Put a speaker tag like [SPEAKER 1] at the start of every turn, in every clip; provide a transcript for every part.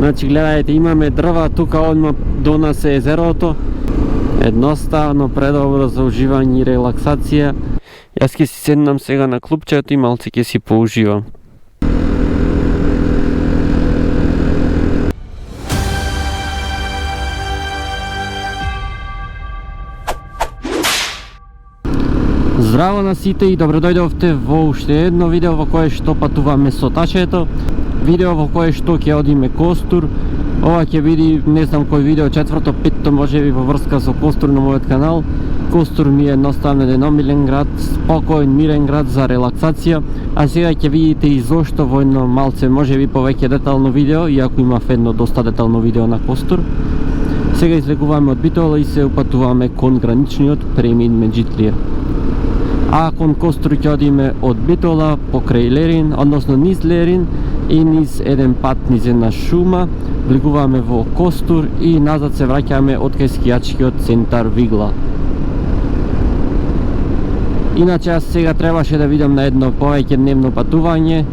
[SPEAKER 1] Значи гледајте, имаме дрва, тука одма до нас е езерото. Едноставно, предобро за уживање и релаксација. Јас ќе си седнам сега на клупчето и малце ќе си поуживам. Здраво на сите и добро дојдовте во уште едно видео во кое што патуваме со тачето. Видео во кое што ќе одиме Костур. Ова ќе биде, не знам кој видео, четврто, петто можеби во врска со Костур на мојот канал. Костур ми е едноставно еден омилен град, спокоен, мирен град за релаксација. А сега ќе видите и зошто во едно малце, можеби повеќе детално видео, иако имав едно доста детално видео на Костур. Сега излегуваме од Битола и се упатуваме кон граничниот премин Меджитлија. А кон Костур ќе одиме од Битола покрај Лерин, односно низ Лерин и низ еден пат низ една шума. Влегуваме во Костур и назад се враќаме од кај скијачкиот центар Вигла. Иначе јас сега требаше да видам на едно повеќе дневно патување,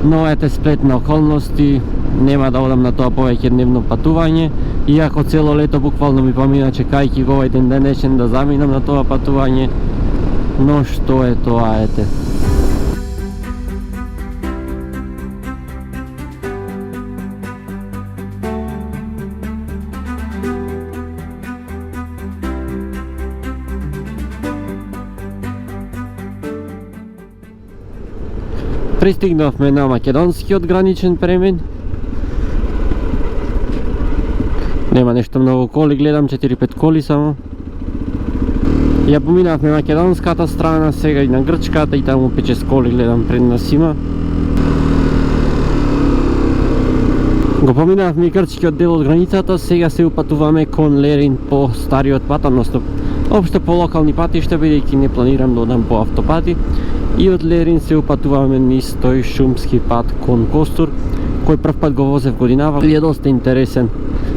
[SPEAKER 1] но ете сплет на околности, нема да одам на тоа повеќе дневно патување, иако цело лето буквално ми помина чекајќи го овој ден денешен да заминам на тоа патување, но што е тоа, ете. Пристигнавме на македонскиот граничен премин. Нема нешто многу коли, гледам 4-5 коли само. Ја поминавме македонската страна, сега и на грчката и таму 5-6 коли гледам пред нас има. Го поминавме и грчкиот дел од границата, сега се упатуваме кон Лерин по стариот пат, односно општо по локални патишта, бидејќи не планирам да одам по автопати. И од Лерин се упатуваме низ тој шумски пат кон Костур, кој прв пат го возев годинава и е доста интересен.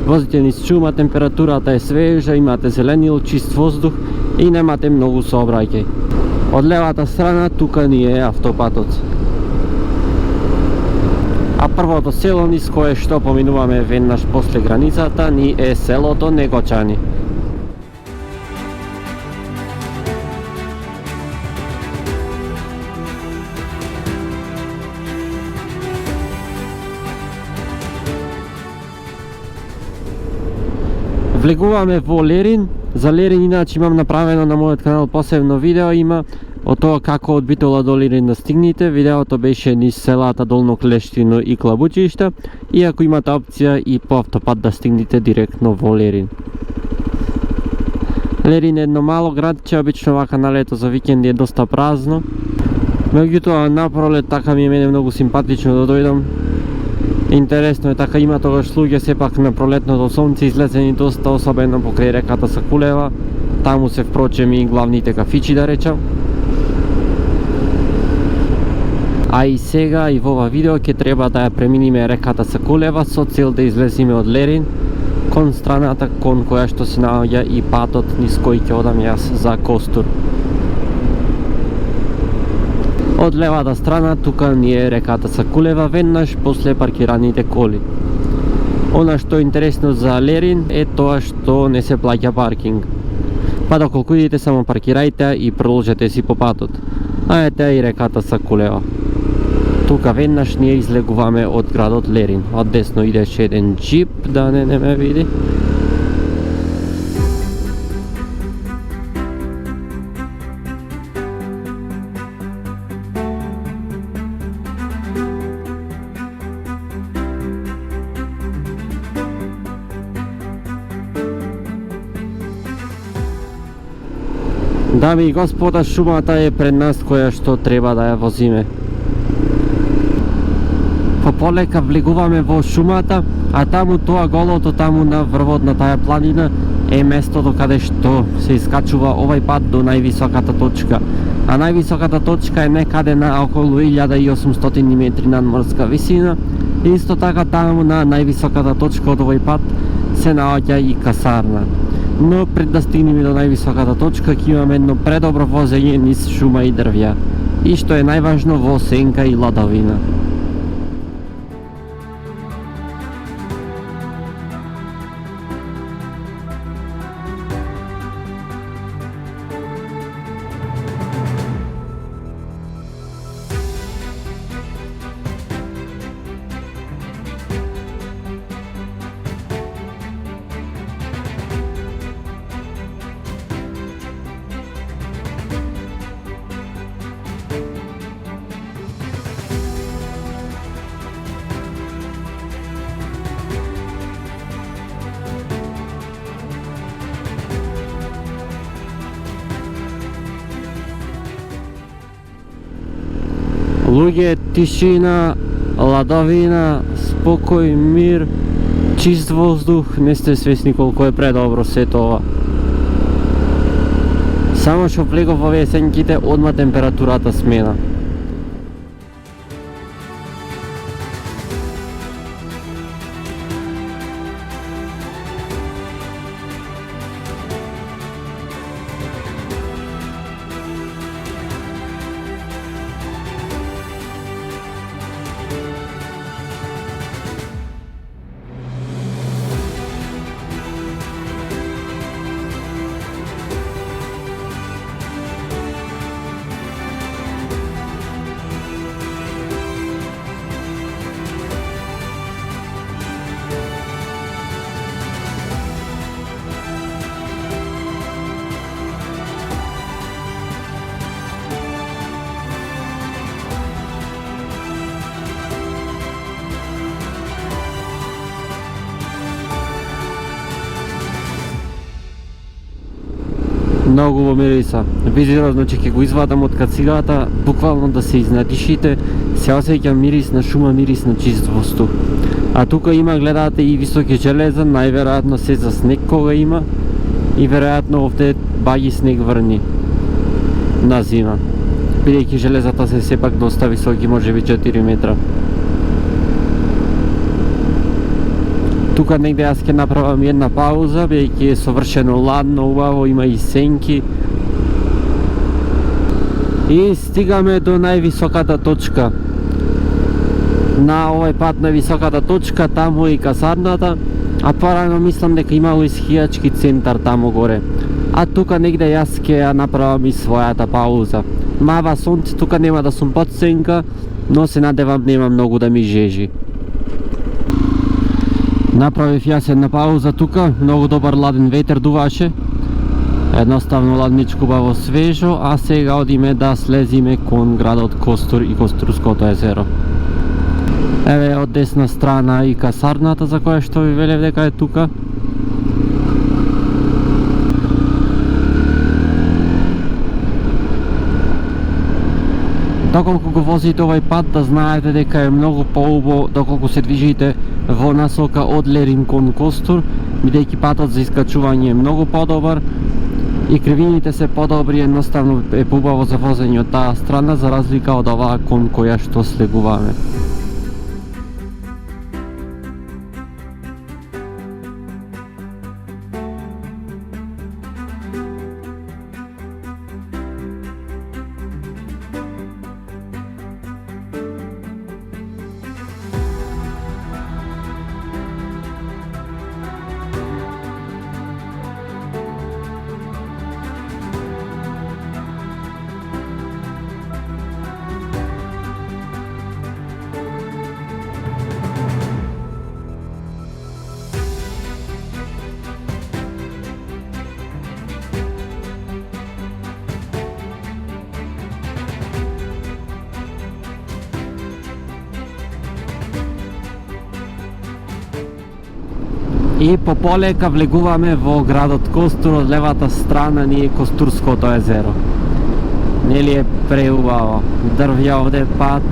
[SPEAKER 1] Возите низ шума, температурата е свежа, имате зеленил, чист воздух и немате многу сообраќај. Од левата страна тука ни е автопатот. А првото село низ кое што поминуваме веднаш после границата ни е селото Негочани. Влегуваме во Лерин. За Лерин иначе имам направено на мојот канал посебно видео, има од тоа како од Битола до Лерин да стигнете. Видеото беше низ селата Долно Клештино и Клабучишта, иако имате опција и по автопат да стигнете директно во Лерин. Лерин е едно мало градче, обично вака на лето за викенди е доста празно. Меѓутоа на пролет така ми е мене многу симпатично да дојдам. Интересно е така, има тогаш луѓе сепак на пролетното сонце излезени доста, особено покрај реката Сакулева. Таму се впрочем и главните кафичи, да речам. А и сега и во ова видео ќе треба да ја преминиме реката Сакулева со цел да излезиме од Лерин кон страната кон која што се наоѓа и патот низ кој ќе одам јас за Костур. Од левата страна тука ни е реката Сакулева, веднаш после паркираните коли. Она што е интересно за Лерин е тоа што не се плаќа паркинг. Па доколку идете само паркирајте и продолжете си по патот. А ете и реката Сакулева. Тука веднаш ние излегуваме од градот Лерин. Од десно идеше еден джип, да не ме види. Дами и господа, шумата е пред нас која што треба да ја возиме. Полека влегуваме во шумата, а таму тоа голото, таму на врвот на таа планина е местото каде што се искачува овај пат до највисоката точка. А највисоката точка е некаде на околу 1800 метри надморска висина. Исто така таму на највисоката точка од овој пат се наоѓа и касарна. Но пред да стигнеме до највисоката точка ќе имаме едно предобро возење низ шума и дрвја. И што е најважно, во сенка и ладовина. Луѓе, тишина, ладовина, спокој, мир, чист воздух, не сте свесни колко е предобро сето ова. Само што влегов во овие сенките, одма температурата смена. Многу во мириса. Визира, значи ќе го извадам од кацигата, буквално да се изнадишите, се осеќа мирис на шума, мирис на чист воздух. А тука има, гледате, и високи железа, најверојатно се за снег кога има и веројатно овде баги снег врни на зима. Бидејќи железата се сепак доста високи, можеби 4 метра. Тука негде јас ќе направам една пауза, бидејќи е совршено ладно, убаво, има и сенки. И стигаме до највисоката точка. На овој пат на високата точка, таму е и касарната, а порано мислам дека имало и скијачки центар таму горе. А тука негде јас ќе ја направам и својата пауза. Мава сонце, тука нема да сум под сенка, но се надевам нема многу да ми жежи. Направив јас една пауза тука, многу добар ладен ветер дуваше. Едноставно ладничко, баво, свежо, а сега одиме да слезиме кон градот Костур и Костурското езеро. Еве од десна страна и касарната за која што ви велев дека е тука. Доколку го возите овој пат, да знаете дека е многу поубаво доколку се движите во насока од Лерин кон Костур, бидејќи патот за искачување е многу подобар и кривините се подобри, едноставно е поубаво за возење од таа страна, за разлика од оваа кон која што слегуваме. И пополека влегуваме во градот Костур, од левата страна ни е Костурското езеро. Нели е преубаво, дрвја овде, пат,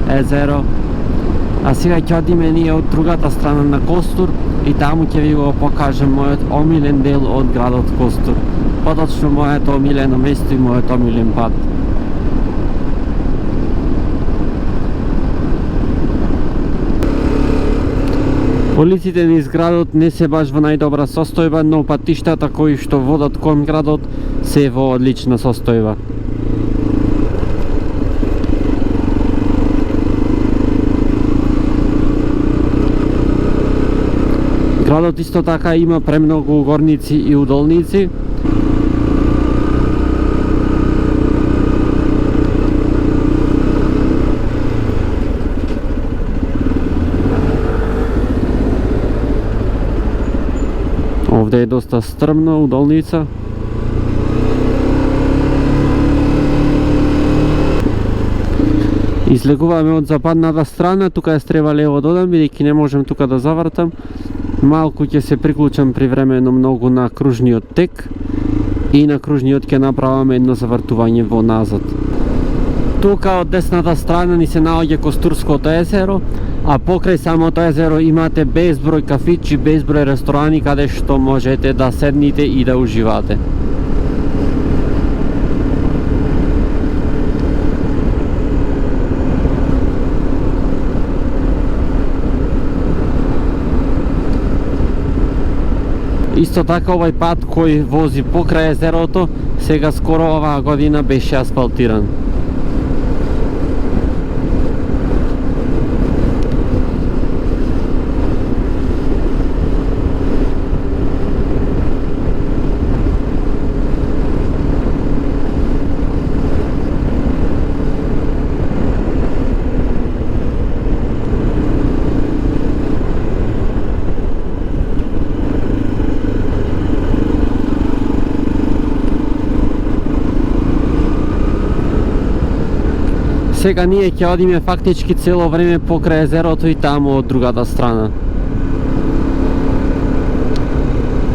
[SPEAKER 1] езеро. А сега ќе одиме ние од другата страна на Костур и таму ќе ви го покажам мојот омилен дел од градот Костур. Поточно моето омилено место и мојот омилен пат. Улиците низ градот не се баш во најдобра состојба, но патиштата кои што водат кон градот се во одлична состојба. Градот исто така има премногу горници и удолници. Овде е доста стрмна удолница. Излегуваме од западната страна, тука јас треба лево додам, бидејќи не можем тука да завртам. Малку ќе се приклучам привремено многу на кружниот тек и на кружниот ќе направам едно завртување во назад. Тука од десната страна ни се наоѓа Костурското езеро, а покрај самото езеро имате безброј кафичи, безброј ресторани каде што можете да седнете и да уживате. Исто така овај пат кој вози покрај езерото, сега скоро оваа година беше асфалтиран. Сега ние ќе одиме фактички цело време покрај езерото и таму од другата страна.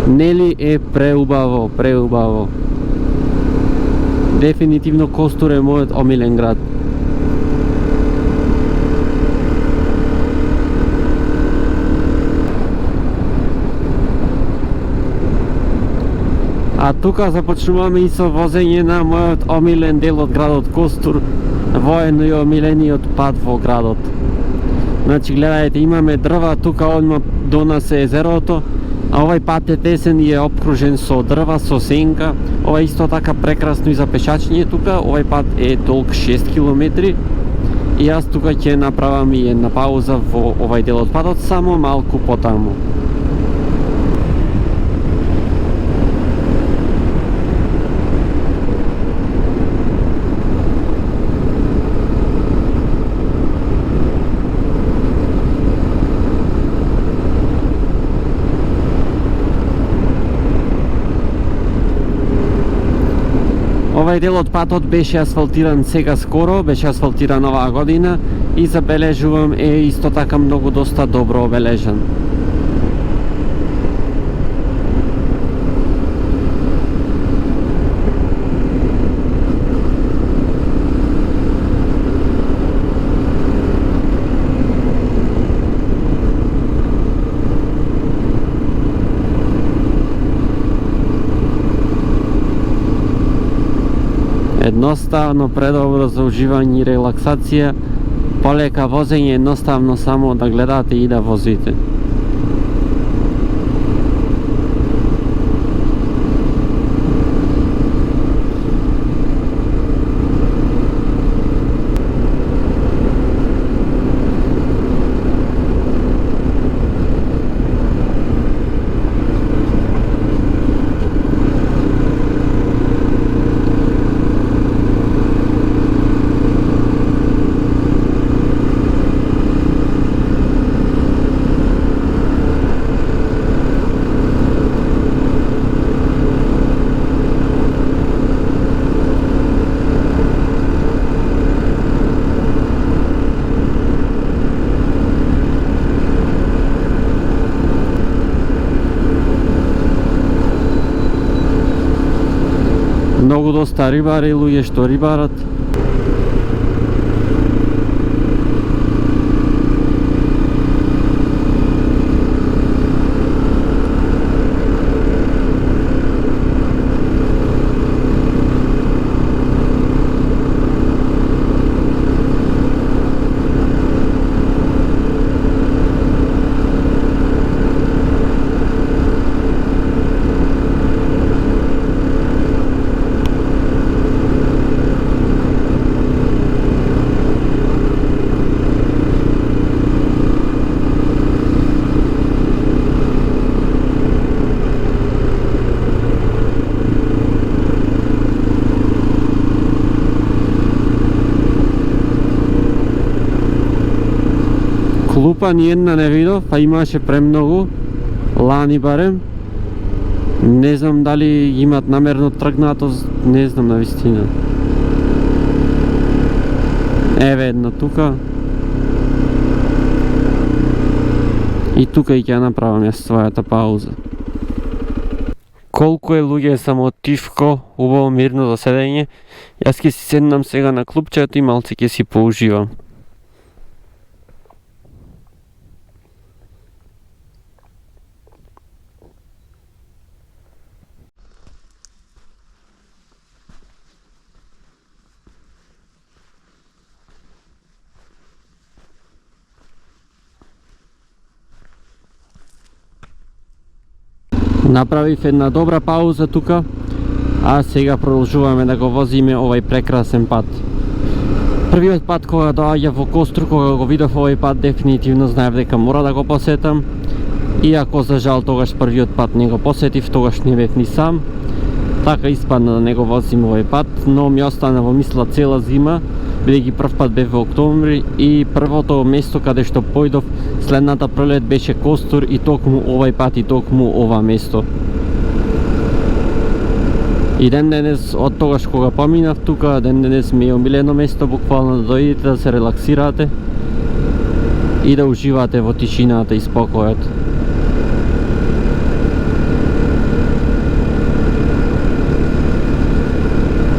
[SPEAKER 1] Нели е преубаво, преубаво. Дефинитивно Костур е мојот омилен град. А тука започнуваме и со возење на мојот омилен дел од градот Костур, воено и омилениот пат во градот. Значи гледајте, имаме дрва, тука одма до нас е езерото, а овај пат е тесен и е обкружен со дрва, со сенка. Ова исто така прекрасно и за пешачење тука. Овај пат е долг 6 километри и јас тука ќе направам и една пауза во овај дел од патот, само малку потаму. Овај дел од патот беше асфалтиран сега скоро, беше асфалтиран оваа година и забележувам е исто така многу доста добро обележан. Едноставно, предобро за уживање и релаксација, полека возење, едноставно само да гледате и да возите. Многу доста рибари, луѓе што рибарат. Клупа ни една не видов, а имаше премногу лани барем. Не знам дали имат намерно тргнато, не знам на вистина. Еве една тука. И тука и ќе направам јас својата пауза. Колку е луѓе само тивко, убаво мирно заседање. Јас ќе си седнам сега на клупчето и малце ќе си поуживам. Направив една добра пауза тука, а сега продолжуваме да го возиме овај прекрасен пат. Првиот пат кога доаѓа во Костур, кога го видов овај пат, дефинитивно знаев дека мора да го посетам. Иако за жал тогаш првиот пат не го посетив, тогаш не бев ни сам. Така испадна да не го возим овај пат, но ми остана во мисла цела зима, бидејќи прв пат бев во октомври и првото место каде што појдов следната пролет беше Костур и токму овај пат и токму ова место. И ден денес, од тогаш кога поминав тука, ден денес ми е омилено место, буквално да дојдете да се релаксирате и да уживате во тишината и спокојот.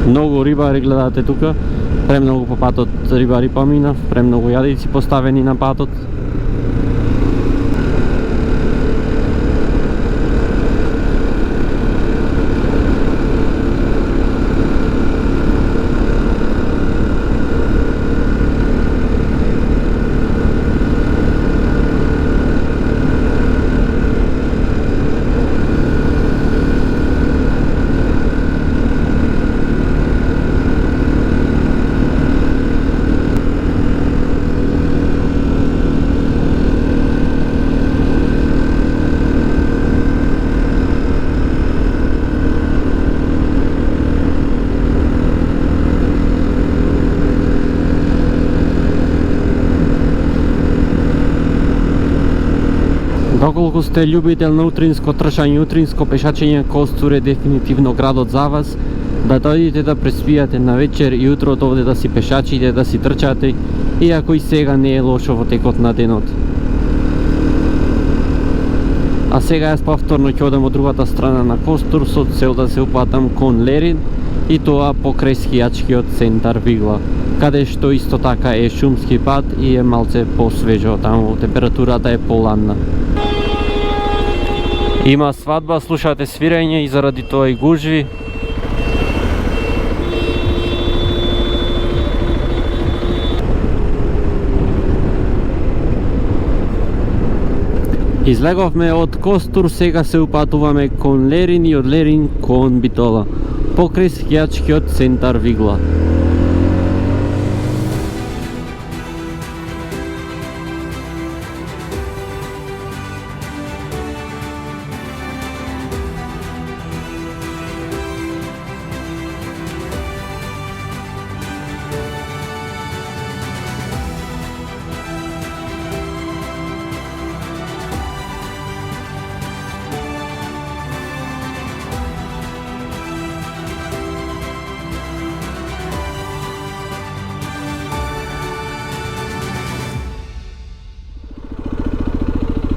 [SPEAKER 1] Многу рибари гледате тука, премногу по патот рибари поминав, премногу јадици поставени на патот. Доколку сте љубител на утринско трчање, утринско пешачење, Костур е дефинитивно градот за вас. Да дојдете да преспијате на вечер и утрото овде да си пешачите, да си трчате, иако и сега не е лошо во текот на денот. А сега јас повторно ќе одам од другата страна на Костур со цел да се упатам кон Лерин, и тоа покрај скијачкиот центар Вигла, каде што исто така е шумски пат и е малце посвежо, таму температурата е поладна. Има свадба, слушате свирење и заради тоа и гужви. Излеговме од Костур, сега се упатуваме кон Лерин и од Лерин кон Битола, покрај скијачкиот центар Вигла.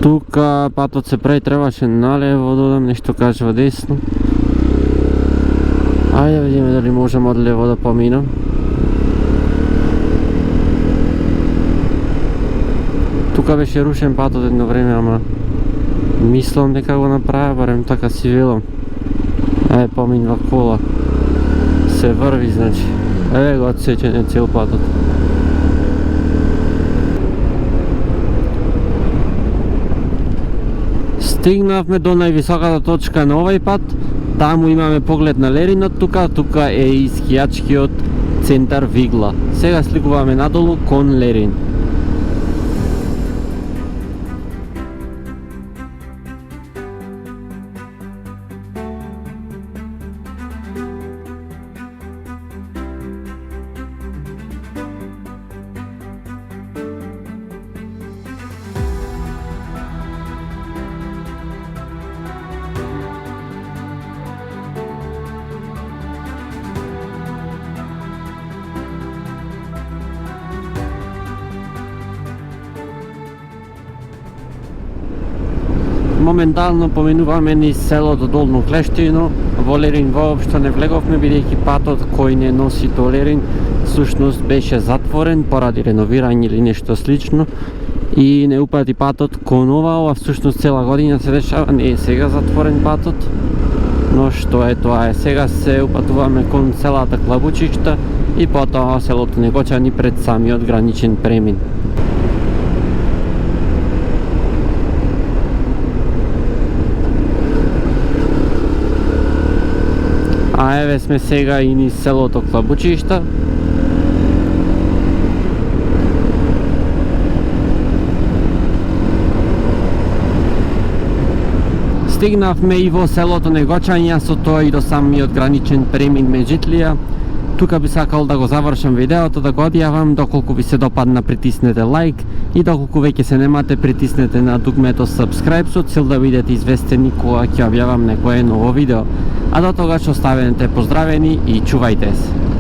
[SPEAKER 1] Тука патот се прави, требаше налево да одам, нешто кажува десно. Ајде видиме дали можам од лево да поминам. Тука беше рушен патот едно време, ама мислам дека го направя, барем така си велам. Поминва кола. Се врви, значи. Го отсечен е цел патот. Стигнавме до највисоката точка на овај пат. Таму имаме поглед на Леринот, тука е и скијачкиот центар Вигла. Сега сликуваме надолу кон Лерин. Моментално поминуваме низ селото Долно Клештино. Во Лерин воопшто не влеговме, бидејќи патот кој не носи до Лерин всушност беше затворен поради реновирање или нешто слично и не упати патот кон ова всушност цела година се дешава, не е сега затворен патот, но што е тоа е. Сега се упатуваме кон селата Клабучишта и потоа селото Негочани пред самиот граничен премин. А еве сме сега и низ селото Клабучишта. Стигнавме и во селото Негочања, со тоа и до самиот граничен премин Меджитлија. Тука би сакал да го завршам видеото, да го одјавам. Доколку ви се допадна, притиснете лайк и доколку веќе се немате, притиснете на дугмето subscribe со цел да бидете известени кога ќе објавам некое ново видео. А до тогаш оставете поздравени и чувајте се.